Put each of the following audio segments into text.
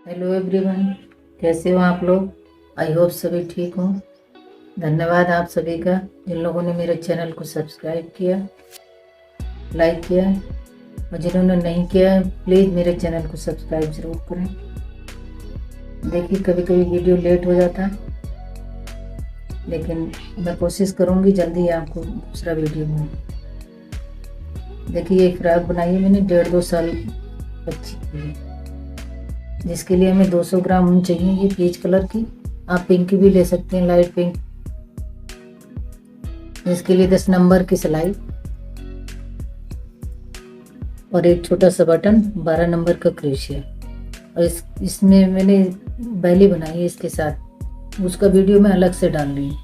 Hello everyone, कैसे हो आप लोग। आई होप सभी ठीक हों। धन्यवाद आप सभी का जिन लोगों ने मेरे चैनल को सब्सक्राइब किया, लाइक किया, और जिन्होंने नहीं किया है प्लीज़ मेरे चैनल को सब्सक्राइब ज़रूर करें। देखिए कभी कभी वीडियो लेट हो जाता है, लेकिन मैं कोशिश करूँगी जल्दी आपको दूसरा वीडियो मिले। देखिए ये फ्रॉक बनाई है मैंने 1.5-2 साल बच्ची के लिए, जिसके लिए हमें 200 ग्राम ऊन चाहिए। ये पीच कलर की, आप पिंक की भी ले सकते हैं, लाइट पिंक। जिसके लिए 10 नंबर की सिलाई और एक छोटा सा बटन, 12 नंबर का क्रोशिया। और इसमें मैंने बैली बनाई है इसके साथ, उसका वीडियो मैं अलग से डाल रही हूँ।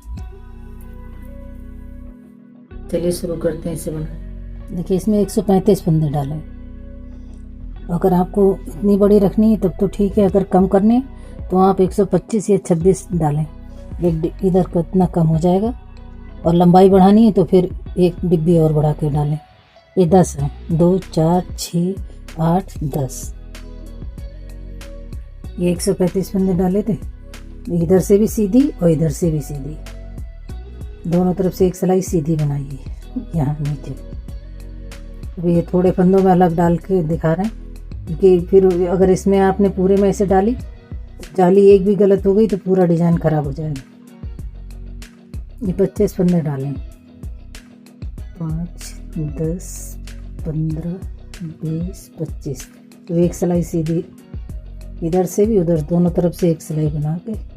चलिए शुरू करते हैं इसे बनाना। देखिए इसमें 135 फंदे डाले। अगर आपको इतनी बड़ी रखनी है तब तो ठीक है, अगर कम करने तो आप 125 या 26 डालें। एक इधर का इतना कम हो जाएगा, और लंबाई बढ़ानी है तो फिर एक डिब्बी और बढ़ा के डालें। ये 10 है, 2 4 6 8 10। ये 135 फंदे डाले थे। इधर से भी सीधी और इधर से भी सीधी, दोनों तरफ से एक सिलाई सीधी बनाई है यहाँ नीचे। अभी ये थोड़े फंदों में अलग डाल के दिखा रहे हैं, क्योंकि फिर अगर इसमें आपने पूरे में ऐसे डाली, जाली एक भी गलत हो गई तो पूरा डिजाइन खराब हो जाएगा। ये 25 फंदे डालें, 5 10 15 20 25। तो एक सिलाई सीधी इधर से भी उधर, दोनों तरफ से एक सिलाई बना के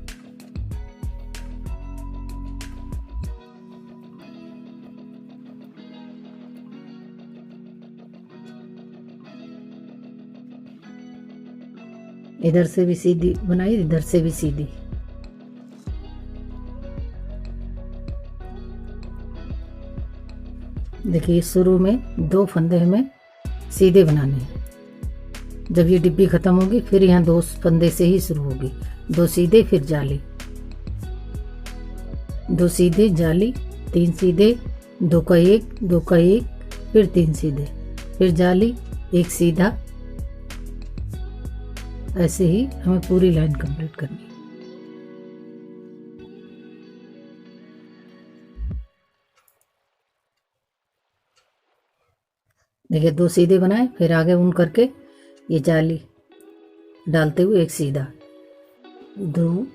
इधर से भी सीधी बनाई, इधर से भी सीधी। देखिए शुरू में 2 फंदे हमें सीधे बनाने हैं। जब ये डिब्बी खत्म होगी फिर यहाँ 2 फंदे से ही शुरू होगी, 2 सीधे फिर जाली, 2 सीधे जाली, 3 सीधे, 2 का 1, 2 का 1, फिर 3 सीधे, फिर जाली, 1 सीधा। ऐसे ही हमें पूरी लाइन कंप्लीट करनी है। देखिए 2 सीधे बनाए, फिर आगे ऊन करके ये जाली डालते हुए एक सीधा, 2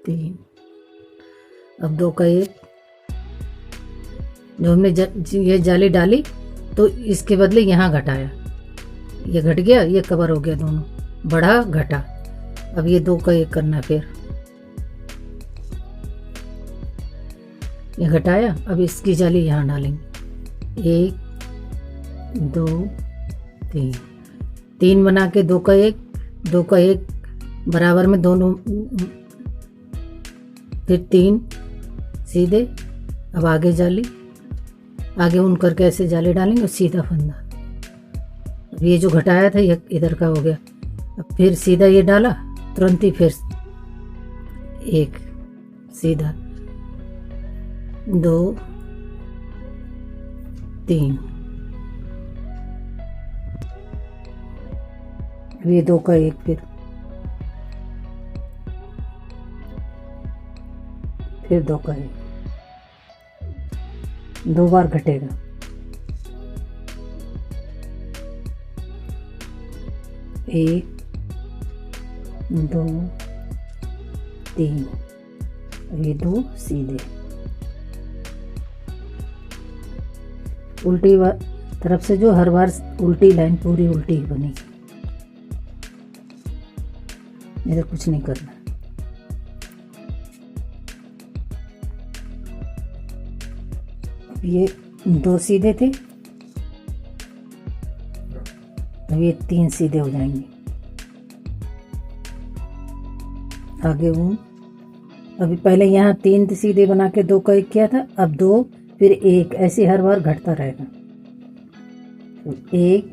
3, अब 2 का 1। जो हमने ये जाली डाली तो इसके बदले यहाँ घटाया, ये घट गया, ये कवर हो गया, दोनों बढ़ा घटा। अब ये 2 का 1 करना, फिर ये घटाया। अब इसकी जाली यहाँ डालेंगे, 1 2 3, 3 बना के 2 का 1, 2 का 1 बराबर में दोनों, फिर 3 सीधे। अब आगे जाली, आगे ऊन करके ऐसे जाली डालेंगे और सीधा फंदा। अब ये जो घटाया था ये इधर का हो गया। अब फिर सीधा ये डाला, तुरंत ही फिर 1 सीधा, 2 3, ये 2 का 1, फिर 2 का 1, 2 बार घटेगा। एक 2 3, ये 2 सीधे। उल्टी तरफ से जो हर बार उल्टी लाइन पूरी उल्टी ही बनेगी, इधर कुछ नहीं करना। ये 2 सीधे थे, अब ये 3 सीधे हो जाएंगे। आगे ऊन, अभी पहले यहाँ 3 सीधे बना के 2 का 1 किया था, अब 2 फिर 1, ऐसे हर बार घटता रहेगा। तो 1,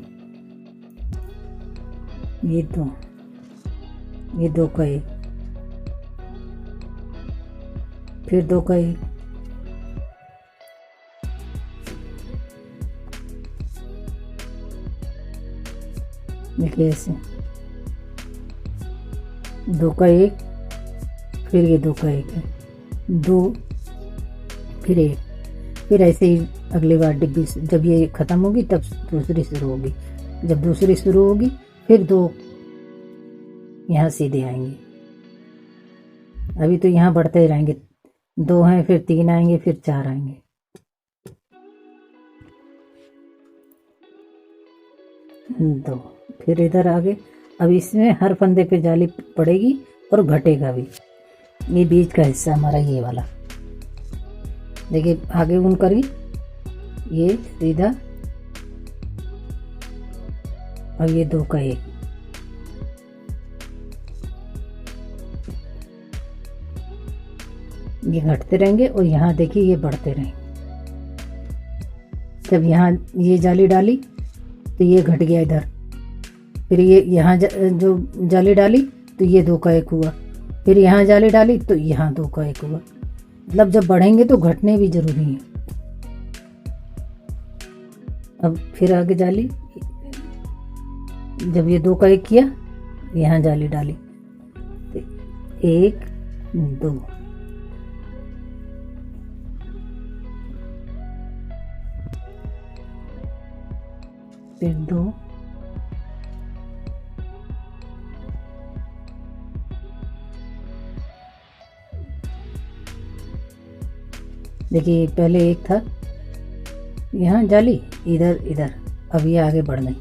ये 2, ये 2 का 1, फिर 2 का 1, देखिए ऐसे 2 का 1, फिर ये 2 का 1 है, 2 फिर 1, फिर ऐसे ही अगली बार डिब्बी जब ये ख़त्म होगी तब दूसरी शुरू होगी, जब दूसरी शुरू होगी फिर 2 यहाँ सीधे आएंगे। अभी तो यहाँ बढ़ते ही रहेंगे, 2 हैं फिर 3 आएंगे फिर 4 आएंगे। दो फिर इधर आगे। अब इसमें हर फंदे पे जाली पड़ेगी और घटेगा भी। ये बीच का हिस्सा हमारा ये वाला, देखिए आगे ऊन करी, ये सीधा और ये 2 का 1, ये घटते रहेंगे और यहाँ देखिए ये बढ़ते रहेंगे। जब यहाँ ये जाली डाली तो ये घट गया इधर, फिर ये यहाँ जो जाली डाली तो ये 2 का 1 हुआ, फिर यहाँ जाली डाली तो यहाँ 2 का 1 हुआ। मतलब जब बढ़ेंगे तो घटने भी जरूरी है। अब फिर आगे जाली, जब ये 2 का 1 किया यहाँ जाली डाली तो 1 2, फिर 2, देखिए पहले 1 था, यहाँ जाली इधर इधर, अब ये आगे बढ़ गई।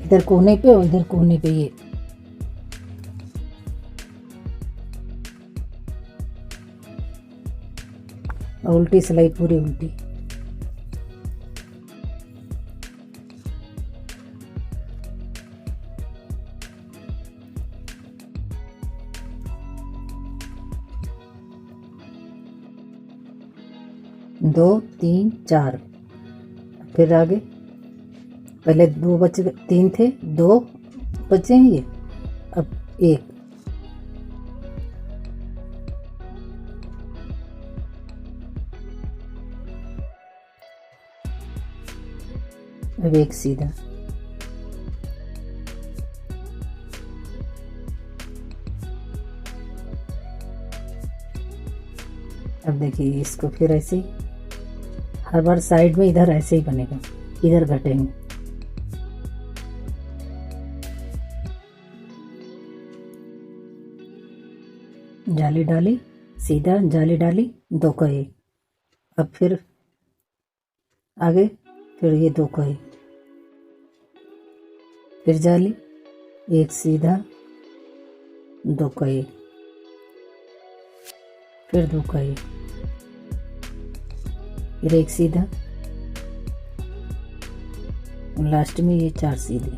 इधर कोने पे और इधर कोने पे ये उल्टी सिलाई पूरी उल्टी। दो 3 4, फिर आगे पहले 2 बचे, 3 थे 2 बचे हैं ये, अब 1, अब 1 सीधा, अब देखिए इसको फिर ऐसे ही हर बार साइड में इधर ऐसे ही बनेगा, इधर घटेंगे। जाली डाली सीधा, जाली डाली 2 का 1, अब फिर आगे, फिर ये 2 का 1, फिर जाली 1 सीधा 2 का 1, फिर 2 का 1, फिर 1 सीधा, लास्ट में ये 4 सीधे।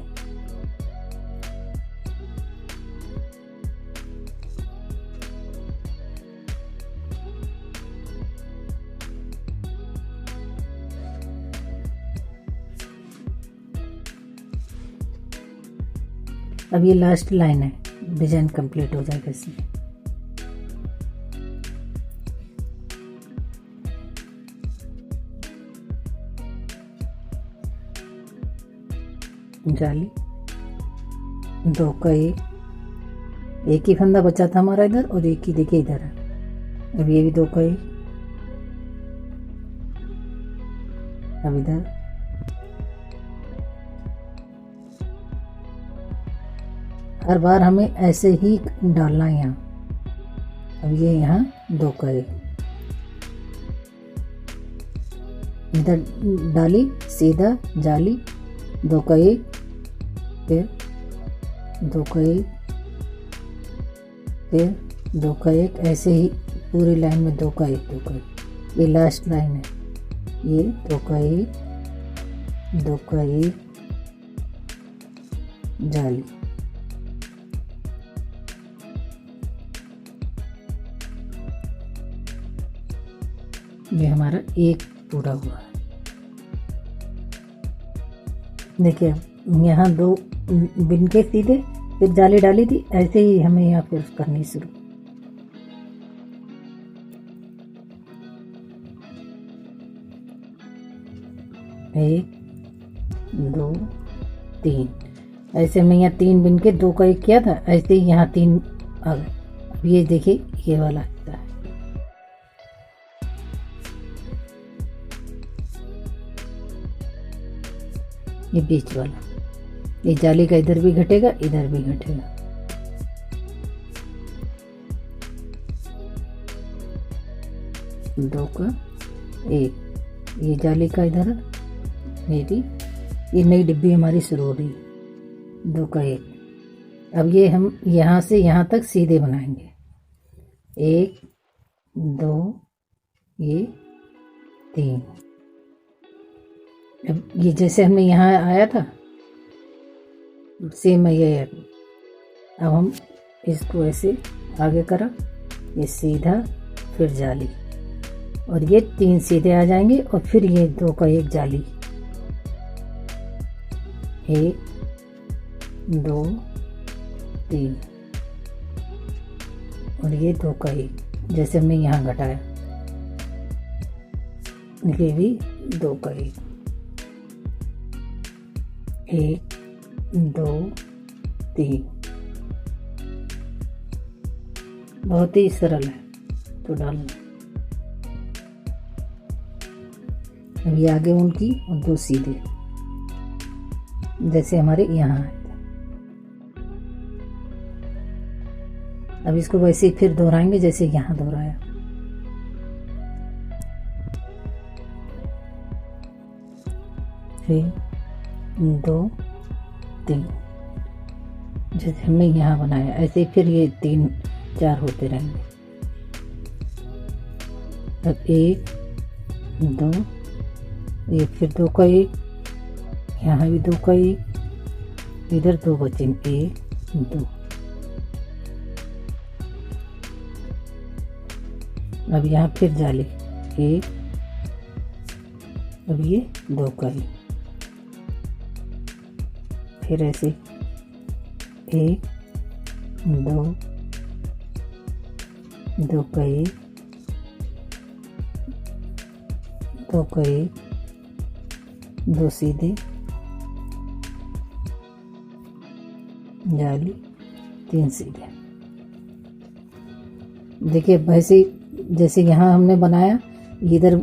अब ये लास्ट लाइन है, डिजाइन कंप्लीट हो जाएगा इसमें। जाली 2 का 1, एक ही फंदा बचा था हमारा इधर और एक ही देखिए इधर है। अब ये भी 2 का 1, अब इधर हर बार हमें ऐसे ही डालना है यहाँ। अब ये यहाँ 2 का 1, इधर डाली सीधा जाली 2 का 1, फिर 2 का 1, फिर 2 का 1, ऐसे ही पूरी लाइन में 2 का 1 2 का 1। ये लास्ट लाइन है, ये 2 का 1 2 का 1 जाली। ये हमारा 1 पूरा हुआ है। देखिए यहाँ 2 बिन के सीधे, फिर जाली डाली थी, ऐसे ही हमें यहाँ फिर करनी शुरू। 1 2 3। ऐसे हमने यहाँ 3 बिन के 2 का 1 किया था, ऐसे ही यहाँ 3 आ गए। अब ये देखिए ये वाला हिस्सा है, ये बीच वाला, ये जाली का इधर भी घटेगा इधर भी घटेगा। दो का 1, ये जाली का इधर है, मेरी ये नई डिब्बी हमारी शुरू हो रही है। 2 का 1। अब ये हम यहाँ से यहाँ तक सीधे बनाएंगे, 1 2 ये 3। अब ये जैसे हमने यहाँ आया था सेम है ये। अब हम इसको ऐसे आगे करा, ये सीधा फिर जाली, और ये 3 सीधे आ जाएंगे, और फिर ये 2 का 1 जाली, 1 2 3, और ये 2 का 1 जैसे हमने यहाँ घटाया, ये भी 2 का 1, 1 2 3। बहुत ही सरल है तो डालना। अभी आगे उनकी और 2 सीधे जैसे हमारे यहाँ है। अब इसको वैसे ही फिर दोहराएंगे जैसे यहाँ दोहराया। फिर 2 3 जैसे हमने यहाँ बनाया, ऐसे फिर ये 3 4 होते रहेंगे। अब 1 2, ये फिर 2 का 1, यहाँ भी 2 का 1, इधर 2 बचेंगे, 1 2। अब यहाँ फिर जाली 1, अब ये 2 का 1, फिर ऐसे 1 2 2 का 1 2 का 1, 2 सीधे जाली, 3 सीधे। देखिए वैसे जैसे यहाँ हमने बनाया, इधर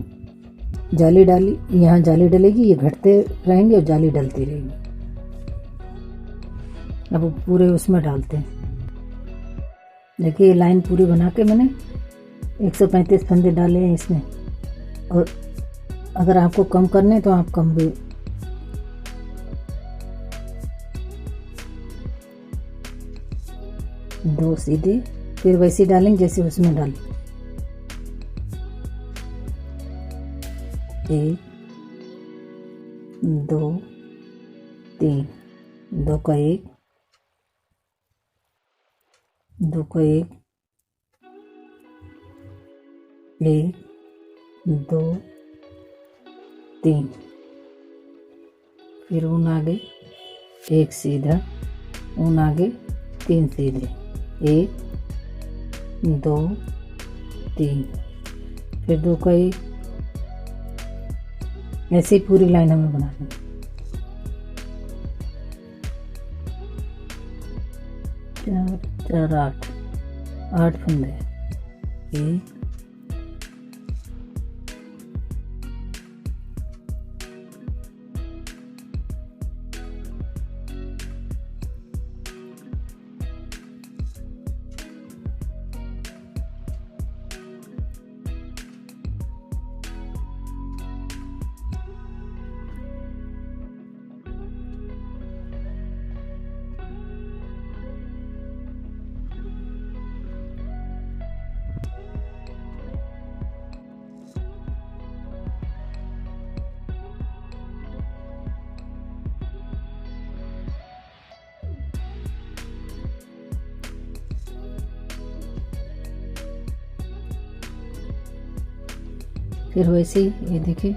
जाली डाली, यहाँ जाली डलेगी, ये घटते रहेंगे और जाली डलती रहेगी। अब वो पूरे उसमें डालते हैं। देखिए ये लाइन पूरी बना के मैंने 135 फंदे डाले हैं इसमें, और अगर आपको कम करने तो आप कम भी। दो सीधे फिर वैसे डालेंगे जैसे उसमें डालें। 1 2 3, 2 का 1 2 का 1 1 2 3, फिर ऊन आगे 1 सीधा, ऊन आगे 3 सीधे, 1 2 3, फिर 2 का 1। ऐसे ही पूरी लाइन हमें बनानी है। 4 4 8 फंदे, 1 फिर वैसे ही ये देखिए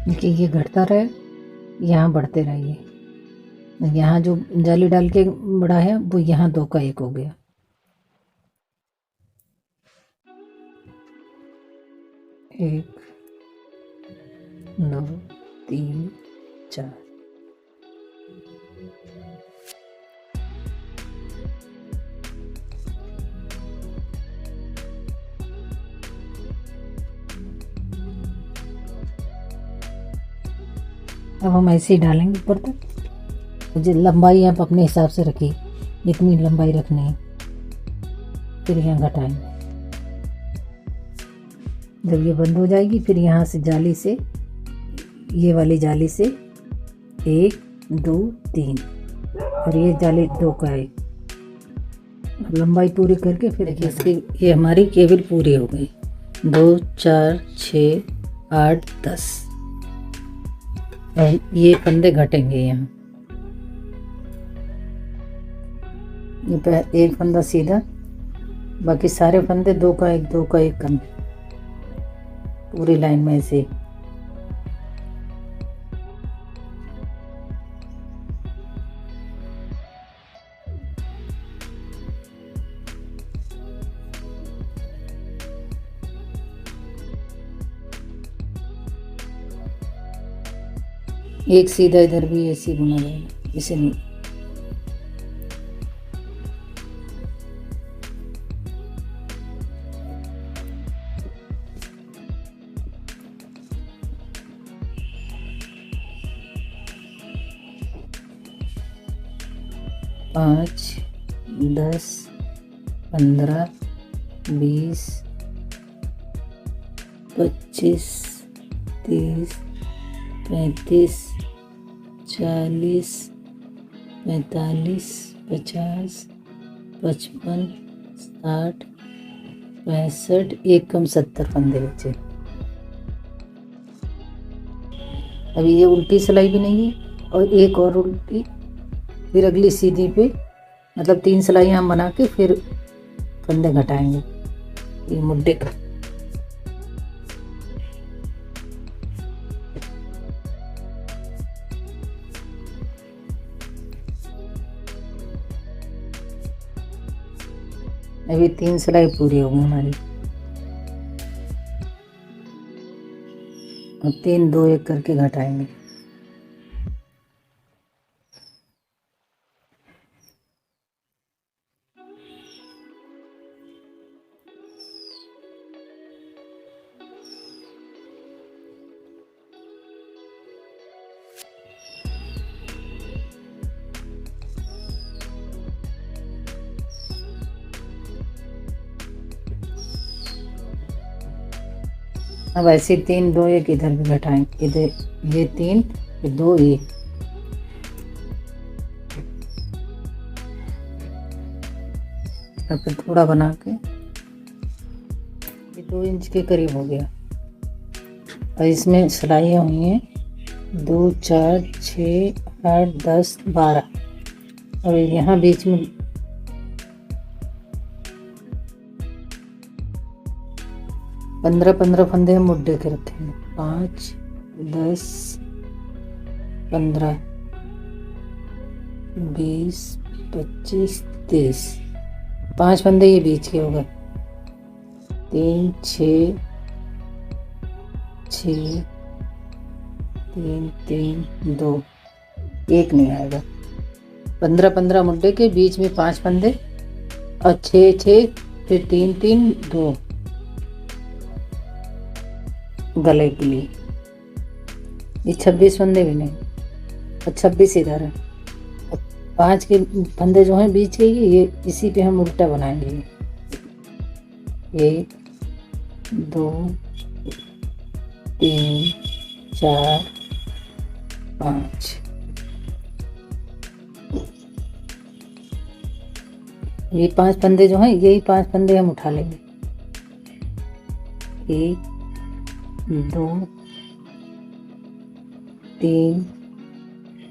देखिए ये घटता रहे, यहाँ बढ़ते रहिए। यहाँ जो जाली डाल के बढ़ा है वो यहाँ 2 का 1 हो गया। एक, 2, 3, 4। अब हम ऐसे ही डालेंगे ऊपर तक। जो लंबाई आप अपने हिसाब से रखिए, जितनी लंबाई रखनी है। फिर यहाँ घटाएंगे। जब ये बंद हो जाएगी फिर यहाँ से जाली से, ये वाली जाली से 1, 2, 3 और ये जाली 2 का 1। लंबाई पूरी करके फिर देखिए इसकी ये हमारी केबल पूरी हो गई। 2, 4, 6, 8, 10। ये फंदे घटेंगे यहाँ। ये एक फंदा सीधा, बाकी सारे फंदे 2 का 1, 2 का 1 कम, पूरी लाइन में ऐसे। एक सीधा इधर भी ऐसे बुना जाएगा, इसे नहीं। पाँच, 10, 15, 20, 25, 30, 35, 40, 45, 50, 55, 60, 65, एक कम 70 फंदे बचे। अभी ये उल्टी सिलाई भी नहीं है और एक और उल्टी, फिर अगली सीधी पे, मतलब 3 सिलाई हम बना के फिर फंदे घटाएंगे ये मुड्डे का। अभी 3 सिलाई पूरी होगी हमारी और 3, 2, 1 करके घटाएंगे। अब ऐसे 3, 2, 1 इधर भी घटाएंगे। इधर ये 3, फिर 2, 1। और फिर थोड़ा बना के ये 2 इंच के करीब हो गया। और इसमें सिलाइयाँ हुई हैं 2, 4, 6, 8, 10, 12 और यहाँ बीच में 15 फंदे हम मुड्डे के रखे हैं। 5, 10, 15, 20, 25, 30, 5 फंदे ये बीच के हो गए। 3, 6, 6, 3, 3, 2, 1 नहीं आएगा। 15 मुड्डे के बीच में 5 फंदे और 6, 6, फिर 3, 3, 2 गले के लिए। ये 26 फंदे भी नहीं और 26 इधर है। 5 के फंदे जो हैं बीच के, ये इसी पे हम उल्टा बनाएंगे। 1, 2, 3, 4, 5। ये 5 फंदे जो हैं, यही 5 फंदे हम उठा लेंगे। 1, 2, 3,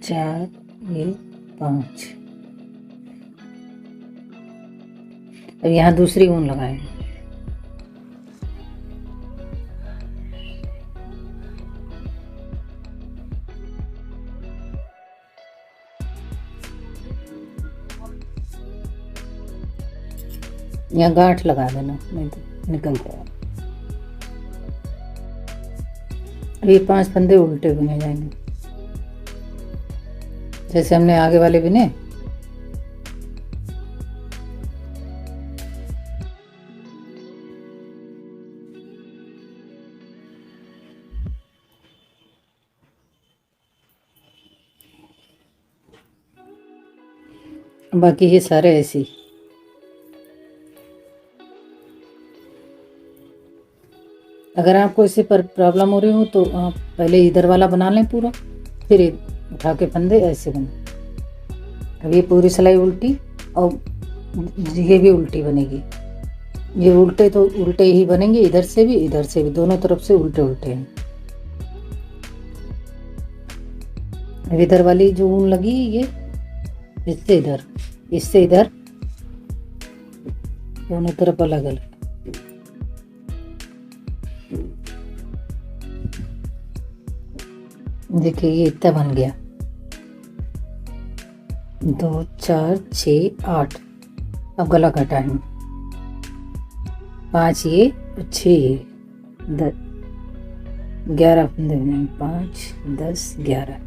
4, ये 5। अब यहाँ दूसरी ऊन लगाएंगे। या गांठ लगा देना, नहीं तो निकल जाएगा। ये 5 फंदे उल्टे बुने जाएंगे जैसे हमने आगे वाले बुने। बाकी ये सारे ऐसे ही। अगर आपको इससे पर प्रॉब्लम हो रही हो तो आप पहले इधर वाला बना लें पूरा, फिर उठा के फंदे ऐसे बने। अब ये पूरी सिलाई उल्टी और ये भी उल्टी बनेगी। ये उल्टे तो उल्टे ही बनेंगे, इधर से भी दोनों तरफ से उल्टे उल्टे हैं। अब इधर वाली जो ऊन लगी ये इससे इधर दोनों तरफ अलग अलग। देखिए ये इतना बन गया, 2 4 6 8। अब गला घटाएंगे, 5 ये 6 ये 10 11 फंदे बनाएंगे, 5 10 11।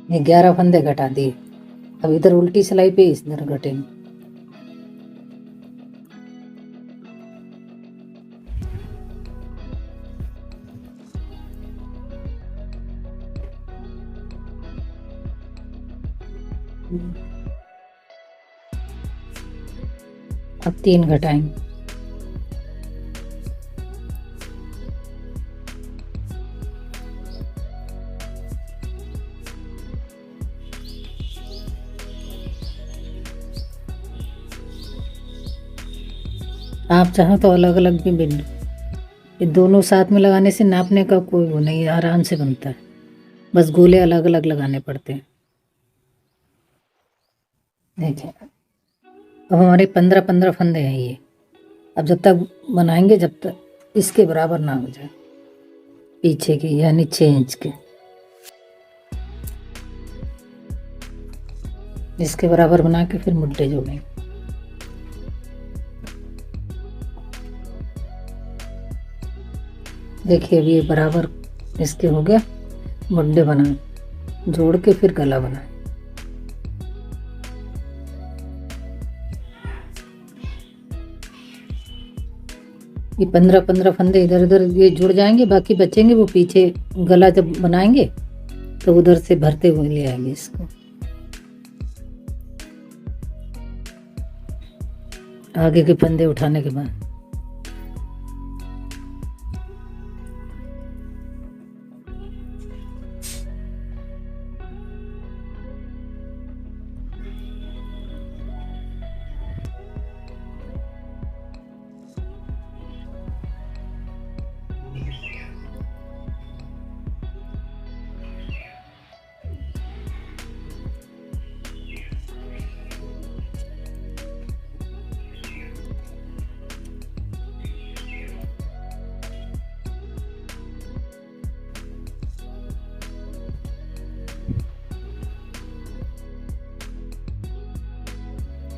ये 11 फंदे घटा दिए। अब इधर उल्टी सिलाई पे इधर घटेंगे। अब 3 घटाएंगे। आप चाहो तो अलग अलग भी बिन लो, ये दोनों साथ में लगाने से नापने का कोई वो नहीं, आराम से बनता है। बस गोले अलग अलग लगाने पड़ते हैं। देखिए अब हमारे 15-15 फंदे हैं ये। अब जब तक बनाएंगे जब तक इसके बराबर ना हो जाए, पीछे के यानी 6 इंच के, इसके बराबर बना के फिर मुड्ढे जोड़ेंगे। देखिए अभी ये बराबर इसके हो गया। मुड्ढे बनाए, जोड़ के फिर गला बनाए। ये 15-15 फंदे इधर उधर ये जुड़ जाएंगे, बाकी बचेंगे वो पीछे गला जब बनाएंगे तो उधर से भरते हुए ले आएंगे इसको। आगे के फंदे उठाने के बाद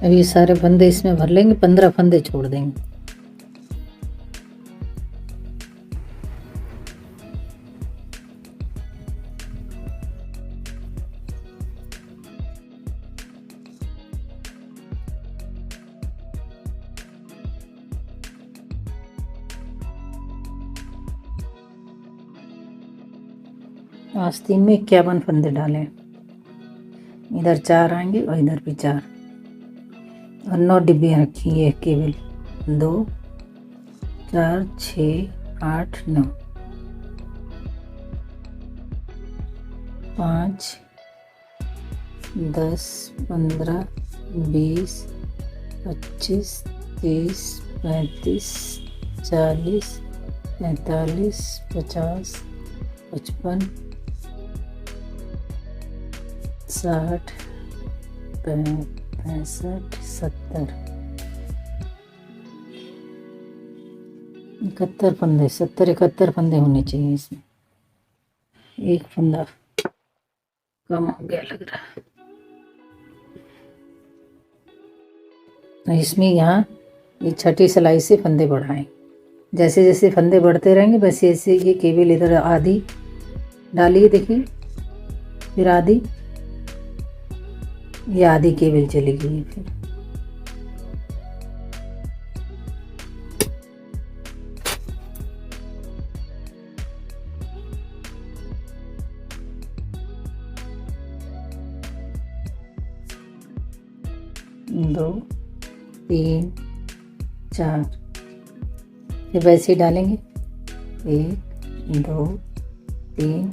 अब ये सारे फंदे इसमें भर लेंगे, 15 फंदे छोड़ देंगे। आस्तीन में 51 फंदे डालें। इधर 4 आएंगे और इधर भी 4 और 9 डिब्बियाँ रखी है केवल 2 4 6 8 9 5 10 15 20 25 30 35 40 45 50 55 60 65 70 71 फंदे 71 फंदे होने चाहिए इसमें। एक फंदा कम हो गया लग रहा है। तो इसमें यहाँ ये छठी सिलाई से फंदे बढ़ाएं। जैसे जैसे फंदे बढ़ते रहेंगे वैसे वैसे ये केवल इधर आधी डालिए, देखिए फिर आधी, ये आधी केबल चली गई। फिर दो 3 4 फिर वैसे ही डालेंगे 1 2 3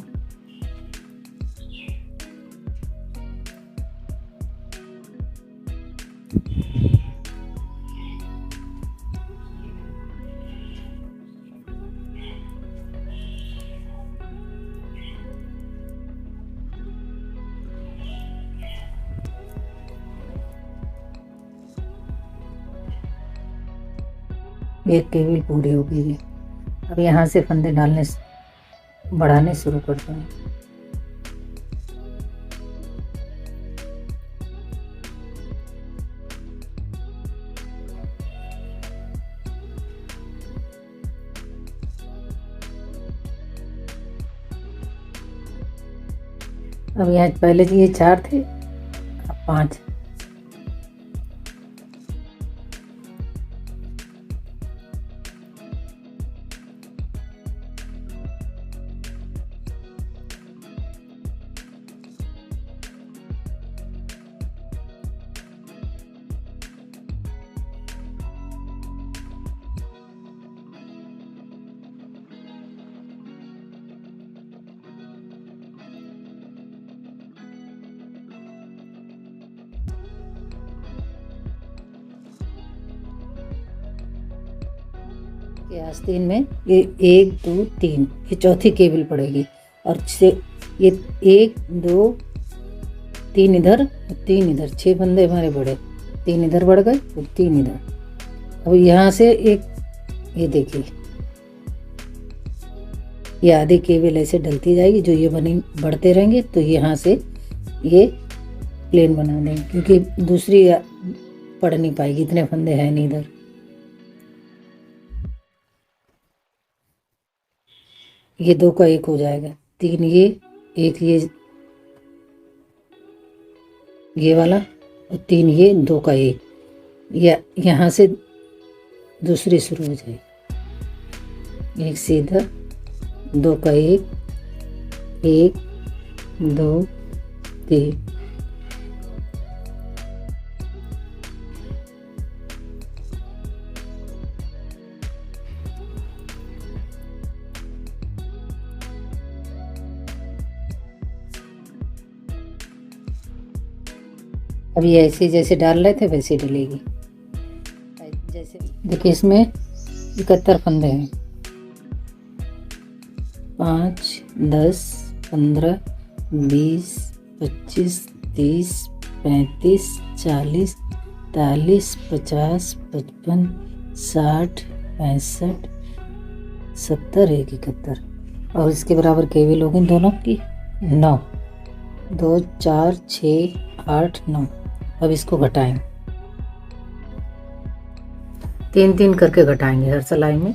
एक केबल पूरी हो गई है। अब यहाँ से फंदे डालने बढ़ाने शुरू करते हैं। अब यहाँ पहले ये 4 थे, अब 5। ये आस्तीन में ये 1 2 3 ये चौथी केबल पड़ेगी और से ये 1 2 3 इधर 3 इधर, 6 फंदे हमारे बढ़े, 3 इधर बढ़ गए और 3 इधर। अब यहाँ से एक ये देखिए ये आधी केबल ऐसे डलती जाएगी, जो ये बनी बढ़ते रहेंगे तो यहाँ से ये प्लेन बना देंगे, क्योंकि दूसरी पड़ नहीं पाएगी, इतने फंदे हैं नहीं इधर। ये 2 का 1 हो जाएगा, 3 ये 1 ये वाला और 3 ये 2 का 1, या यहाँ से दूसरी शुरू हो जाएगी। 1 सीधा 2 का 1 1 2 3 अब ये ऐसे जैसे डाल रहे थे वैसे डलेगी। जैसे देखिए इसमें 71 फंदे हैं, 5 10 15 20 25 30 35 40 43 50 55 60 65 70 1 71 और इसके बराबर केबल होगी दोनों की 9 2 4 6 8 9। अब इसको घटाएं, 3 3 करके घटाएंगे, हर सिलाई में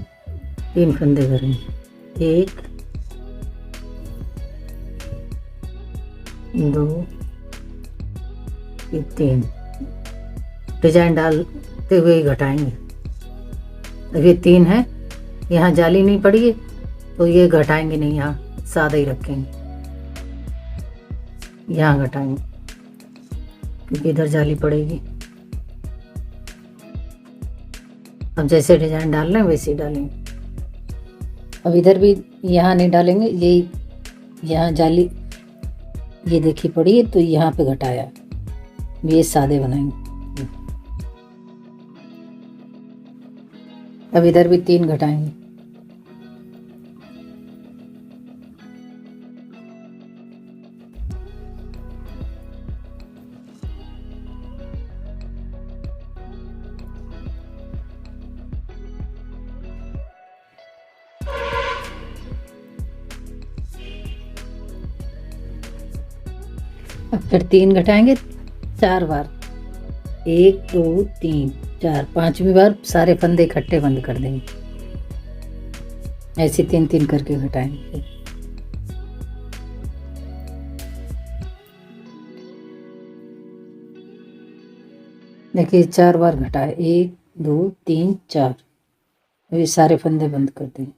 3 फंदे करेंगे। 1 2 3 डिजाइन डालते हुए ही घटाएंगे। अब ये 3 है, यहाँ जाली नहीं पड़ी है तो ये घटाएंगे नहीं, यहाँ सादा ही रखेंगे। यहाँ घटाएंगे क्योंकि इधर जाली पड़ेगी। अब जैसे डिजाइन डालना है वैसे ही डालेंगे। अब इधर भी यहाँ नहीं डालेंगे, यही यहाँ जाली ये देखी पड़ी है तो यहाँ पे घटाया, ये सादे बनाएंगे। अब इधर भी 3 घटाएंगे। अब फिर 3 घटाएंगे 4 बार, 1 2 3 4, 5वीं बार सारे फंदे इकट्ठे बंद कर देंगे। ऐसे 3-3 करके घटाएंगे। देखिए 4 बार घटाए, 1 2 3 4, ये सारे फंदे बंद कर देंगे।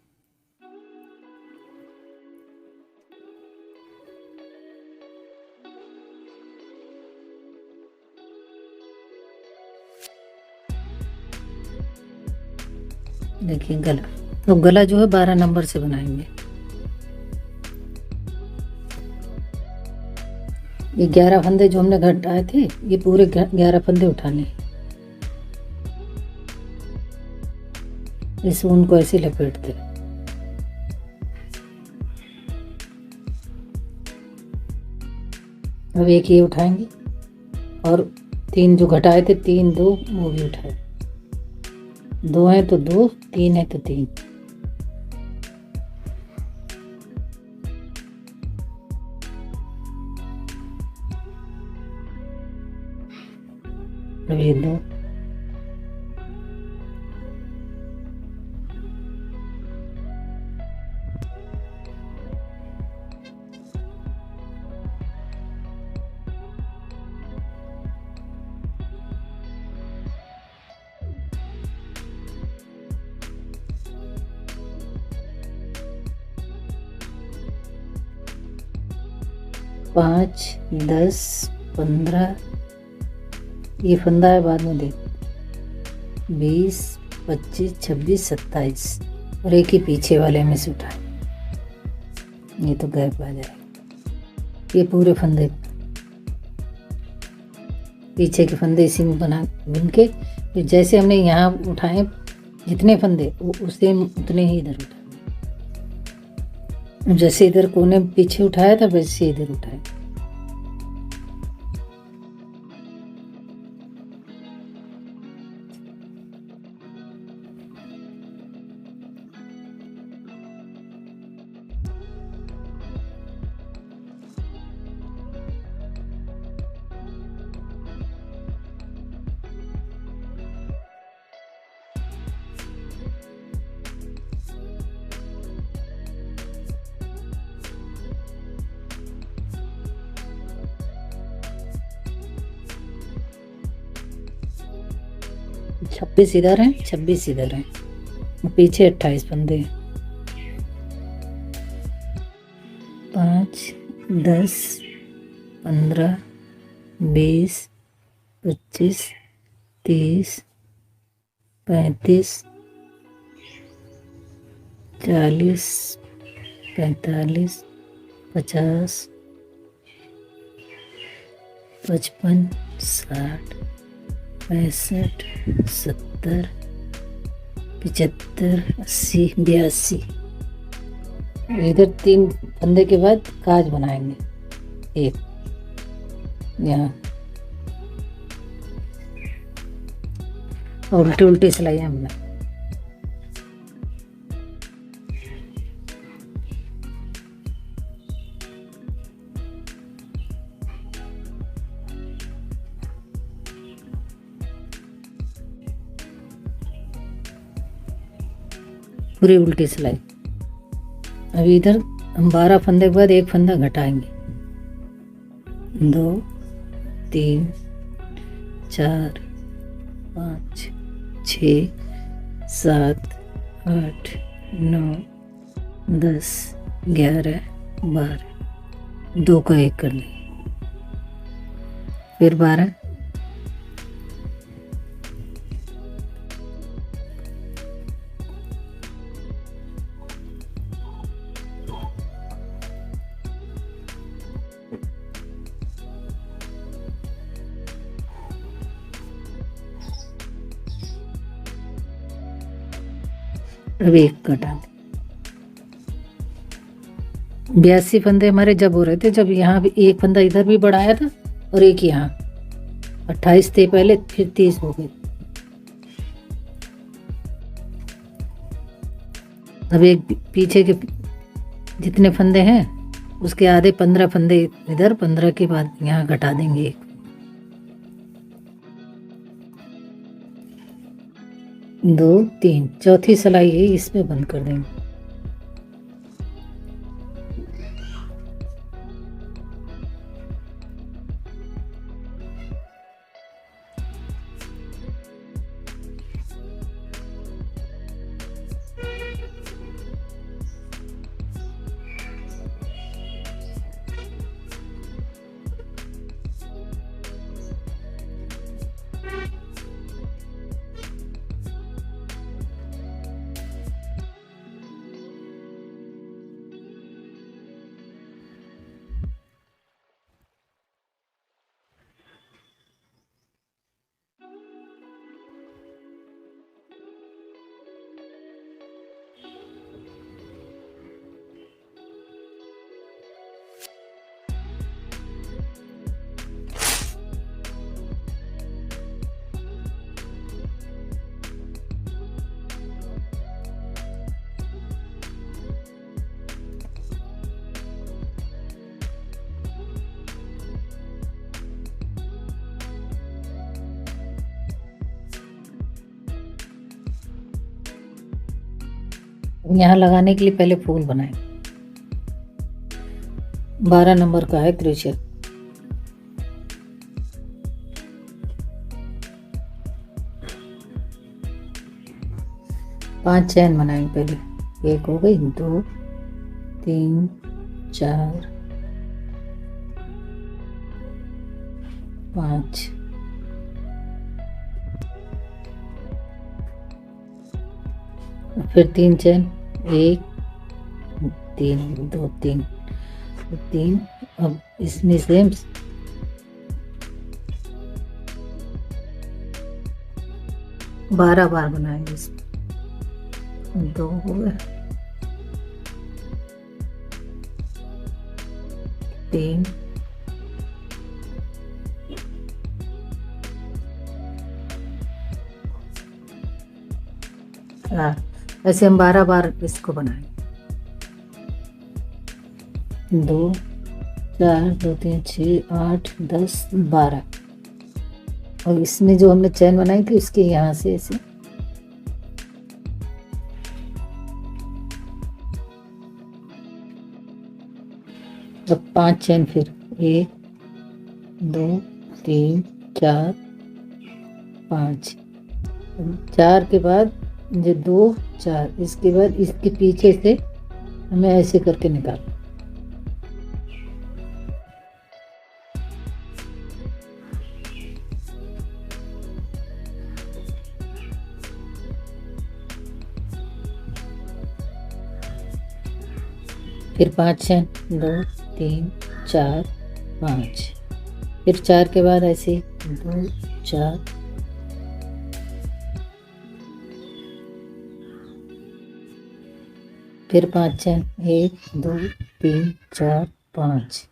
देखिए गला, तो गला जो है 12 नंबर से बनाएंगे। ये 11 फंदे जो हमने घटाए थे, ये पूरे 11 फंदे उठाने। इस ऊन को ऐसे लपेटते। अब एक ये उठाएंगे और 3 जो घटाए थे, 3 2 वो भी उठाए। 2 है तो 2, 3 है तो 3। अब ये 2, पाँच 10 15, ये फंदा है बाद में देख, 20 25 26 27, और एक ही पीछे वाले में से उठाए, ये तो गैप आ जाएगा। ये पूरे फंदे, पीछे के फंदे इसी में बना बुन के, फिर जैसे हमने यहाँ उठाए जितने फंदे उसे उतने ही इधर उठाए। जैसे इधर कोने पीछे उठाया था वैसे इधर उठाए। छब्बीस इधर हैं, 26 इधर हैं, पीछे 28 फंदे। 5 10 15 20 25 30 35 40 45 50 55 60 65 70 75 80 82। इधर 3 फंदे के बाद काज बनाएंगे एक यहाँ, और उल्टी उल्टी सिलाई हमने। पूरी उल्टी सिलाई। अभी इधर हम 12 फंदे के बाद एक फंदा घटाएंगे, 2 3 4 5 6 7 8 9 10 11 12, 2 का 1 कर लें। फिर 12, अब एक घटा दें। 82 फंदे हमारे जब हो रहे थे, जब यहाँ भी एक फंदा इधर भी बढ़ाया था और एक यहाँ। 28 थे पहले, फिर 30 हो गए। अब एक पीछे के जितने फंदे हैं उसके आधे 15 फंदे इधर, 15 के बाद यहाँ घटा देंगे एक। 2 3, चौथी सिलाई है, इसमें बंद कर देंगे। यहाँ लगाने के लिए पहले फूल बनाए। 12 नंबर का है क्रोशिया। पांच चैन बनाएंगे पहले। एक हो गई, 2 3 4 5। फिर 3 चैन, 1 3 2 3 3। अब इसमें सेम 12 बार बनाएंगे। इसमें 2 हो गए, 3 4। ऐसे हम 12 बार इसको बनाएंगे। 2 4 2 3 6 8 10 12। और इसमें जो हमने चैन बनाई थी इसके यहाँ से ऐसे अब 5 चैन। फिर 1 2 3 4 5। 4 के बाद जो 2 4, इसके बाद इसके पीछे से हमें ऐसे करके निकाल। फिर 5 चैन, 2 3 4 5। फिर 4 के बाद ऐसे 2 4। फिर 5 चैन, 1 2 3 4 5।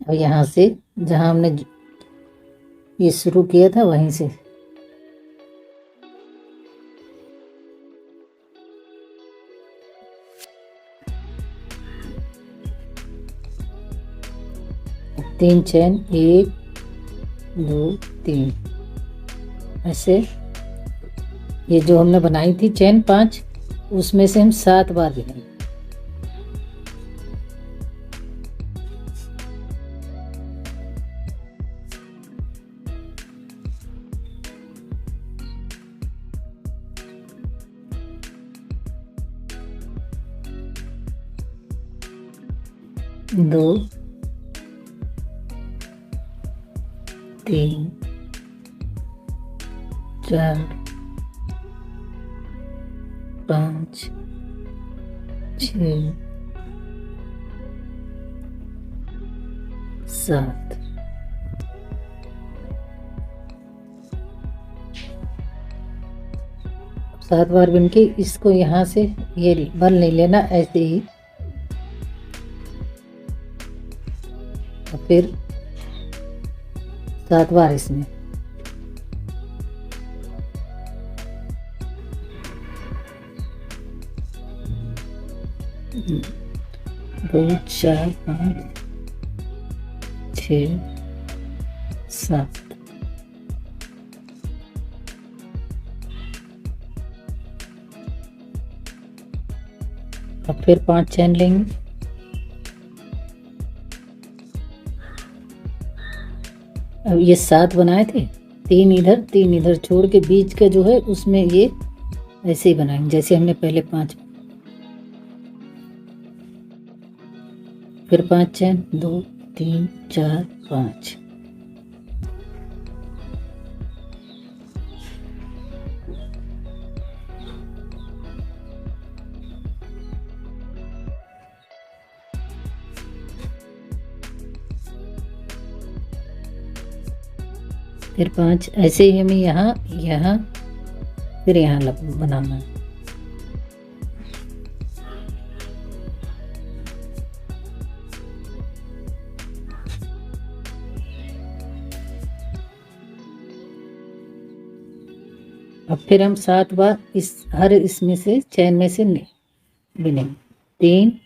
और यहाँ से जहाँ हमने ये शुरू किया था वहीं से तीन चैन, 1 2 3। ऐसे ये जो हमने बनाई थी चैन 5, उसमें से हम 7 बार गिनेंगे। दो 3 4 5 6 7। 7 बार बुन के इसको यहाँ से ये बल नहीं लेना, ऐसे ही। और फिर 7 बार इसमें। 2 4 5 6 7। अब फिर 5 चैन लेंगे। अब ये 7 बनाए थे, 3 इधर 3 इधर छोड़ के बीच का जो है उसमें ये ऐसे ही बनाएंगे जैसे हमने पहले 5। फिर 5 चैन, 2 3 4 5। फिर 5 ऐसे ही हमें यहाँ यहाँ फिर यहाँ बनाना है। अब फिर हम 7 बार इस हर इसमें से चैन में से बिनेंगे। 3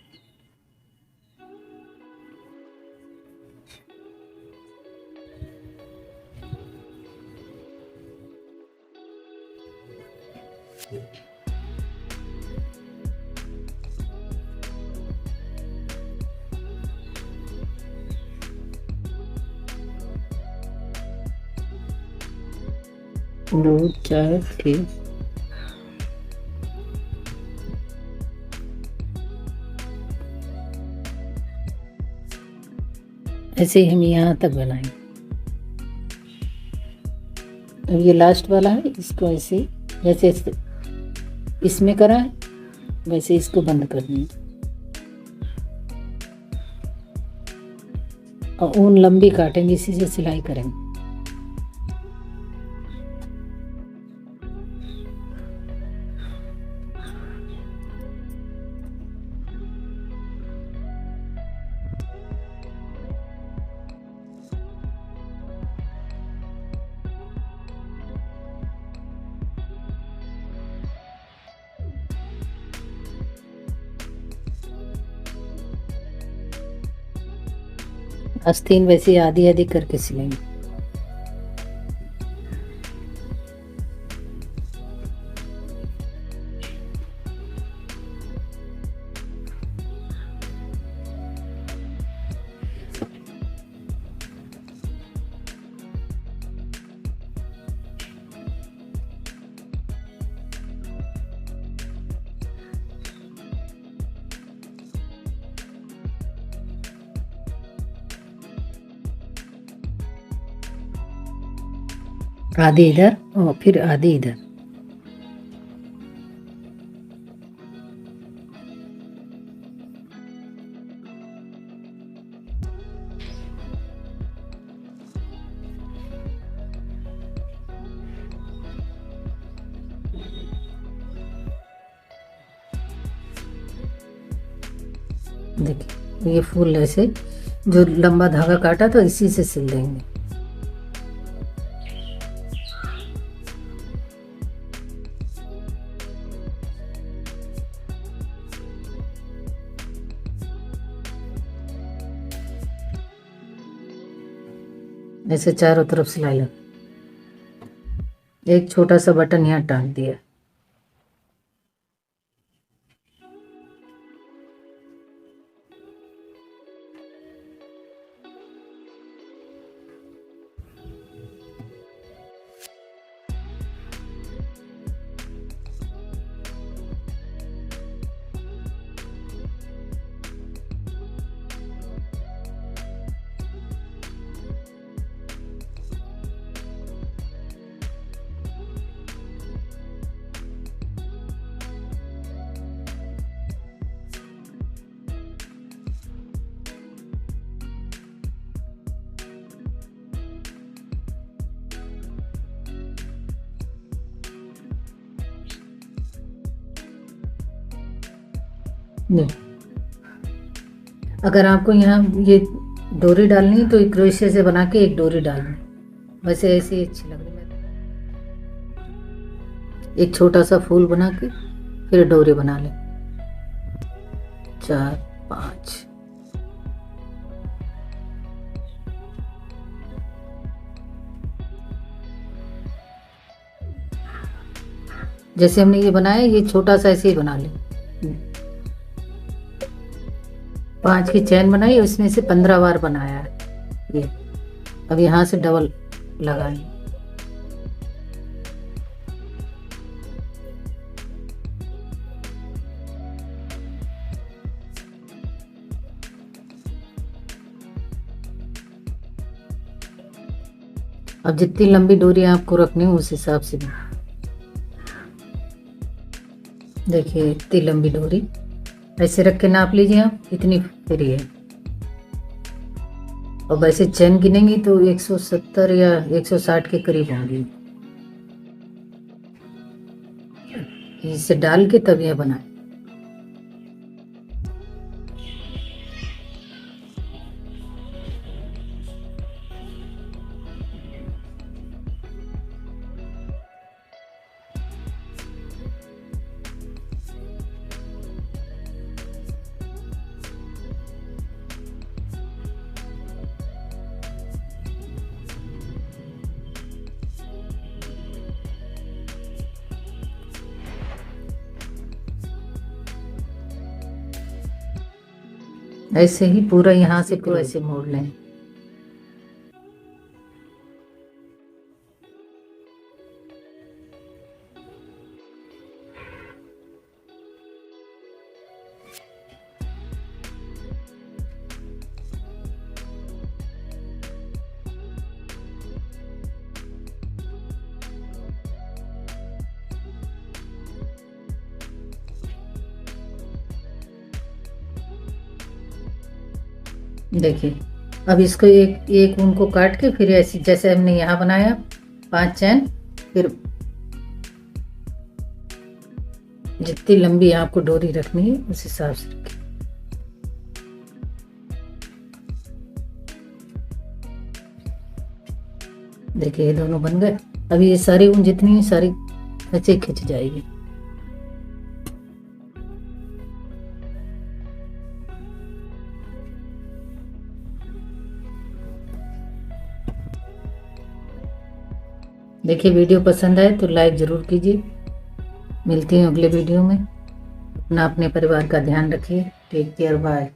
2 4 6। ऐसे ही हम यहाँ तक बनाएंगे। अब ये लास्ट वाला है, इसको ऐसे जैसे इसमें करा है वैसे इसको बंद कर देंगे। और ऊन लंबी काटेंगे, इसी से सिलाई करेंगे। आस्तीन वैसे आधी आधी करके सिलेंगे। आधी इधर और फिर आधी इधर। देखिए ये फूल ऐसे जो लंबा धागा काटा तो इसी से सिल देंगे। ऐसे चारों तरफ सिलाई लग। एक छोटा सा बटन यहाँ टांग दिया। नहीं, अगर आपको यहाँ ये डोरी डालनी है तो एक क्रोशिया से बना के एक डोरी डालनी, वैसे ऐसे ही अच्छी लग रही है। एक छोटा सा फूल बना के फिर डोरी बना लें, 4 5। जैसे हमने ये बनाया, ये छोटा सा ऐसे ही बना लें। 5 की चैन बनाई, उसमें से 15 बार बनाया है ये। अब यहाँ से डबल लगाएं। अब जितनी लंबी डोरी आपको रखनी है उस हिसाब से देखिए, इतनी लंबी डोरी ऐसे रख के नाप लीजिए आप, इतनी फ्री है। और वैसे चैन गिनेंगी तो 170 या 160 के करीब होंगी। इसे डाल के तब यह बनाए। ऐसे ही पूरा यहाँ से पूरा ऐसे मोड़ लें। देखिए, अब इसको एक एक ऊन को काट के फिर ऐसे जैसे हमने यहाँ बनाया 5 चैन, फिर जितनी लंबी आपको डोरी रखनी है उस हिसाब से रखें। देखिए ये दोनों बन गए। अभी ये सारी ऊन जितनी है सारी ऐसे खिंच जाएगी। देखिए वीडियो पसंद आए तो लाइक ज़रूर कीजिए। मिलती हूँ अगले वीडियो में। अपना अपने परिवार का ध्यान रखिए। Take care, bye.